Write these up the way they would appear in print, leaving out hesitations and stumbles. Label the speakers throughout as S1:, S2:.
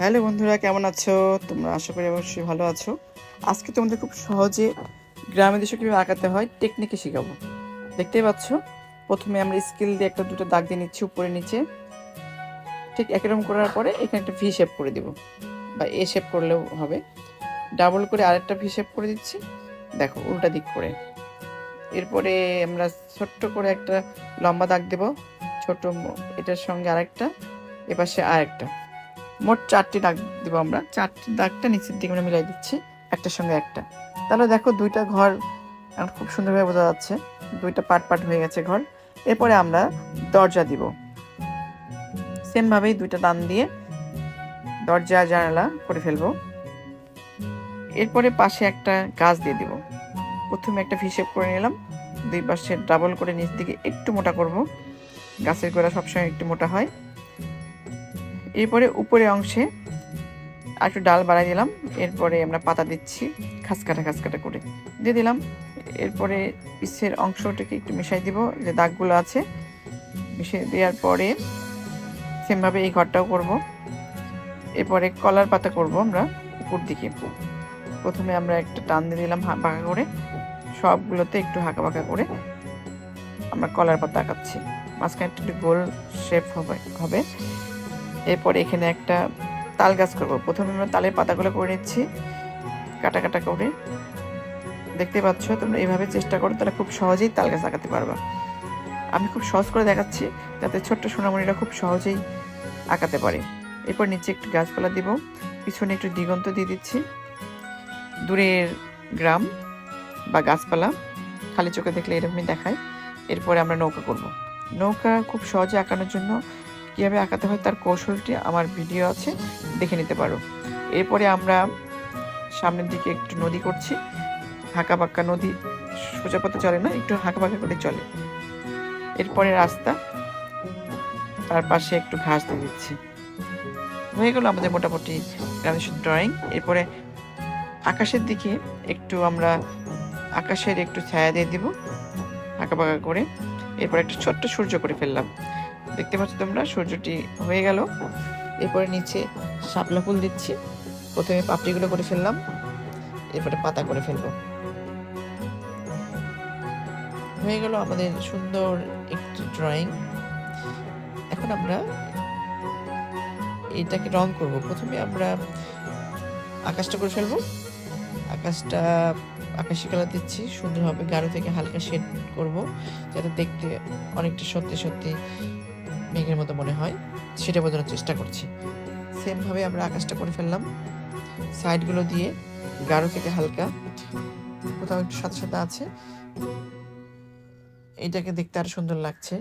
S1: Hello বন্ধুরা, কেমন আছো তোমরা? আশা করি অবশ্যই ভালো আছো। আজকে তোমাদের খুব সহজে গ্রামের দৃশ্য কীভাবে আঁকাতে হয় টেকনিকে শেখাবো। দেখতেই পাচ্ছ, প্রথমে আমরা স্কেল দিয়ে একটা দুটো দাগ দিয়ে নিচ্ছি উপরে নিচে। ঠিক একই রকম করার পরে এখানে একটা ভি শেপ করে দিব, বা এ শেপ করলেও হবে। ডাবল করে আরেকটা ভি শেপ করে দিচ্ছি, দেখো উল্টা দিক করে। এরপরে আমরা ছোট্ট করে একটা লম্বা দাগ দেব, ছোট এটার সঙ্গে আরেকটা, এপাশে আরেকটা। মোট 4টি দাগ দিব আমরা। 4টি দাগটা নিচের দিকে আমরা মিলাই দিচ্ছি একটার সঙ্গে একটা। তাহলে দেখো দুইটা ঘর খুব সুন্দরভাবে বোঝা যাচ্ছে, দুইটা পার্ট পার্ট হয়ে গেছে ঘর। এরপরে আমরা দরজা দিব, সেমভাবেই দুইটা টান দিয়ে দরজা জানালা করে ফেলবো। এরপরে পাশে একটা গাছ দিয়ে দিব। প্রথমে একটা ভি শেপ করে নিলাম, দুই পাশে ডাবল করে নিচ দিকে একটু মোটা করব, গাছের গোড়া সবসময় একটু মোটা হয়। এরপরে উপরে অংশে আর একটু ডাল বাড়াই দিলাম। এরপরে আমরা পাতা দিচ্ছি, খাস কাটা করে দিয়ে দিলাম। এরপরে পিছের অংশটাকে একটু মিশাই দিব, যে দাগগুলো আছে মিশিয়ে দেওয়ার পরে সেমভাবে এই ঘরটাও করব। এরপরে কলার পাতা করব আমরা উপর দিকে। প্রথমে আমরা একটা টান দিয়ে দিলাম বাঁকা করে, সবগুলোতে একটু হাঁকা করে আমরা কলার পাতা আঁকাচ্ছি। মাঝখানে একটু গোল শেপ হবে। এরপরে এখানে একটা তাল গাছ করবো। প্রথমে আমরা তালের পাতাগুলো করে নিচ্ছি কাটা করে। দেখতে পাচ্ছ তোমরা, এইভাবে চেষ্টা করো, তাহলে খুব সহজেই তাল গাছ আঁকাতে পারবা। আমি খুব সহজ করে দেখাচ্ছি যাতে ছোট্ট সোনামণিরা খুব সহজেই আঁকাতে পারে। এরপর নিচে একটু গাছপালা দিব, পিছনে একটু দিগন্ত দিয়ে দিচ্ছি, দূরের গ্রাম বা গাছপালা খালি চোখে দেখলে এরকমই দেখায়। এরপরে আমরা নৌকা করব। নৌকা খুব সহজে আঁকানোর জন্য কীভাবে আঁকাতে হয় তার কৌশলটি আমার ভিডিও আছে, দেখে নিতে পারো। এরপরে আমরা সামনের দিকে একটু নদী করছি, হাঁকা বাঁকা নদী, সোজা পথে চলে না, একটু হাঁকা বাঁকা করে চলে। এরপরে রাস্তা, তার পাশে একটু ঘাস দিয়ে দিচ্ছি। হয়ে গেল আমাদের মোটামুটি গ্রামের ড্রয়িং। এরপরে আকাশের দিকে একটু আমরা আকাশের একটু ছায়া দিয়ে দিব হাঁকা বাঁকা করে। এরপর একটা ছোট্ট সূর্য করে ফেললাম, দেখতে পাচ্ছ তোমরা সূর্যটি হয়ে গেল। এরপরে নিচে শাপলা ফুল দিচ্ছি, প্রথমে পাপড়িগুলো করে ফেললাম, এরপরে পাতা করে ফেলবো। হয়ে গেল আমাদের সুন্দর একটি ড্রয়িং। এখন আমরা এটাকে রং করব। প্রথমে আমরা আকাশটা করে ফেলবো। আকাশটা আকাশি কালার দিচ্ছি, সুন্দরভাবে গাঢ় থেকে হালকা শেড করব, যাতে দেখতে অনেকটা সত্যি মেঘের মতো মনে হয়, সেটা বোঝানোর চেষ্টা করছি। সেমভাবে আমরা আকাশটা করে ফেললাম, সাইডগুলো দিয়ে গাঢ় থেকে হালকা, কোথাও একটু সাদা আছে, এটাকে দেখতে আরো সুন্দর লাগছে।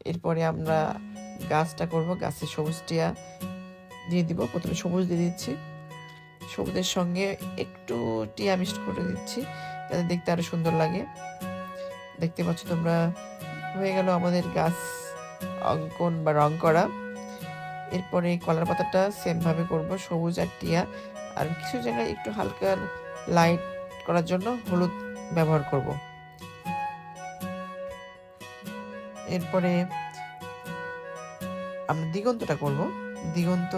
S1: এরপরে আমরা গাছটা করব, গাছের সবুজ টিয়া দিয়ে দিব। প্রথমে সবুজ দিয়ে দিচ্ছি, সবুজের সঙ্গে একটু টিয়া মিক্সড করে দিচ্ছি যাতে দেখতে আরো সুন্দর লাগে। দেখতে পাচ্ছ তোমরা, হয়ে গেল আমাদের গাছ অঙ্কন বা রং করা। এরপরে কলার পাতাটা সেম ভাবে করব, সবুজ আর টিয়া, আর কিছু জায়গায় একটু হালকা লাইট করার জন্য হলুদ ব্যবহার করব। এরপরে আমরা দিগন্তটা করব। দিগন্ত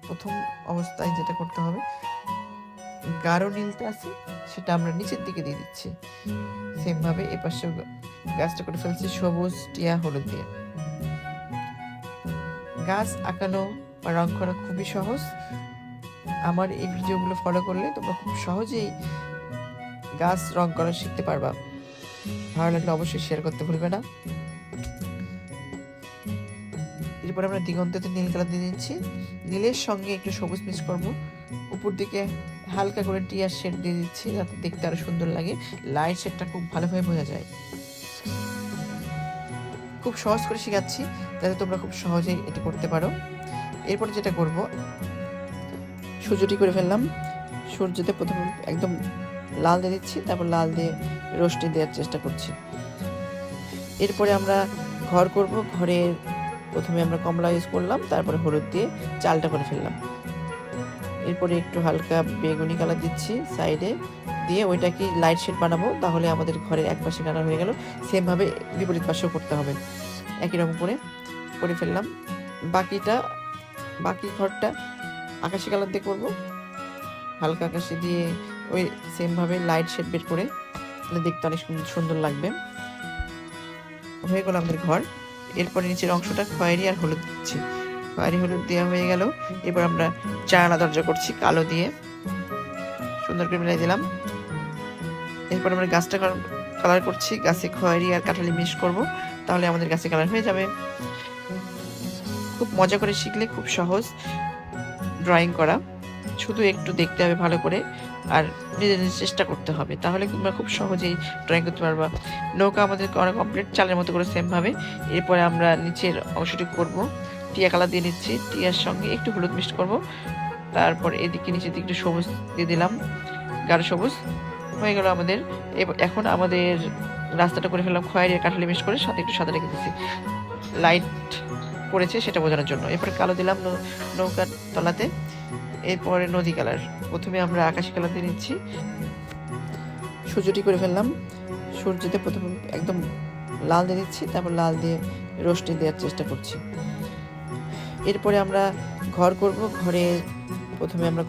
S1: প্রথম অবস্থায় যেটা করতে হবে, গাঢ় নীলটা আছে সেটা আমরা নিচের দিকে দিয়ে দিচ্ছি। সেম ভাবে এপাশে গাছটা করে ফেলছি সবুজ টিয়া হলুদ দিয়ে। গাছ আঁকানো বা রং করা খুবই সহজ। আমার এই ভিডিওগুলো ফলো করলে তোমরা খুব সহজেই গাছ রং করা শিখতে পারবা। ভালো লাগলে অবশ্যই শেয়ার করতে ভুলবে না। এরপর আমরা দিগন্ততে নীল কালার দিয়ে দিচ্ছি, নীলের সঙ্গে একটু সবুজ মিক্স করব। উপর দিকে হালকা করে টিয়ার শেড দিয়ে দিচ্ছি যাতে দেখতে আরো সুন্দর লাগে, লাইট শেডটা খুব ভালোভাবে বোঝা যায়। খুব সহজ করে শেখাচ্ছি যাতে তোমরা খুব সহজেই এটি করতে পারো। এরপর যেটা করব, সূর্যটি করে ফেললাম। সূর্যতে প্রথমে একদম লাল দিয়ে দিচ্ছি, তারপর লাল দিয়ে রোশনি দেওয়ার চেষ্টা করছি। এরপরে আমরা ঘর করব। ঘরের প্রথমে আমরা কমলা ইউজ করলাম, তারপরে হলুদ দিয়ে চালটা করে ফেললাম। এরপরে একটু হালকা বেগুনি কালার দিচ্ছি সাইডে দিয়ে, ওইটাকে লাইট শেড বানাবো, তাহলে আমাদের ঘরের এক পাশে কালার হয়ে গেল। সেমভাবে বিপরীত পাশেও করতে হবে, একই রকম করে ফেললাম। বাকি ঘরটা আকাশি কালার দিয়ে করব, হালকা আকাশি দিয়ে ওই সেমভাবে লাইট শেড বের করে, তাহলে দেখতে অনেক সুন্দর লাগবে। হয়ে গেল আমাদের ঘর। এরপরে নিচের অংশটা খয়েরি আর হলুদ দিচ্ছি, খয়েরি হলুদ দেওয়া হয়ে গেল। এরপর আমরা জানালা দরজা করছি কালো দিয়ে, সুন্দর করে মিলাই দিলাম। এরপর আমরা গাছটা কালার করছি, গাছে খয়েরি আর কাঠালি মিক্স করব, তাহলে আমাদের গাছে কালার হয়ে যাবে। খুব মজা করে শিখলে খুব সহজ ড্রয়িং করা, শুধু একটু দেখতে হবে ভালো করে আর নিজে নিজে চেষ্টা করতে হবে, তাহলে তোমরা খুব সহজেই ড্রয়িং করতে পারবা। নৌকা আমাদের করা কমপ্লিট, চালের মতো করে সেমভাবে। এরপরে আমরা নিচের অংশটি করব, টিয়া কালার দিয়ে নিচ্ছি, টিয়ার সঙ্গে একটু হলুদ মিক্স করব। তারপর এদিকে নিচের দিকে একটু সবুজ দিয়ে দিলাম, গাঢ় সবুজ। হয়ে গেল আমাদের। এখন আমাদের রাস্তাটা করে ফেললাম খয়েরি আর কাঠালি মিক্স করে, সাথে একটু সাদা রেখে দিচ্ছি লাইট পড়েছে সেটা বোঝানোর জন্য। এরপরে কালো দিলাম নৌকার তলাতে। এরপরে নদী কালার, প্রথমে আমরা আকাশি কালার দিয়ে নিচ্ছি, সূর্যটি করে ফেললাম। সূর্যতে প্রথমে একদম লাল দিয়ে দিচ্ছি, তারপর লাল দিয়ে রোশনি দেওয়ার চেষ্টা করছি। এরপরে আমরা ঘর করব, ঘরে প্রথমে আমরা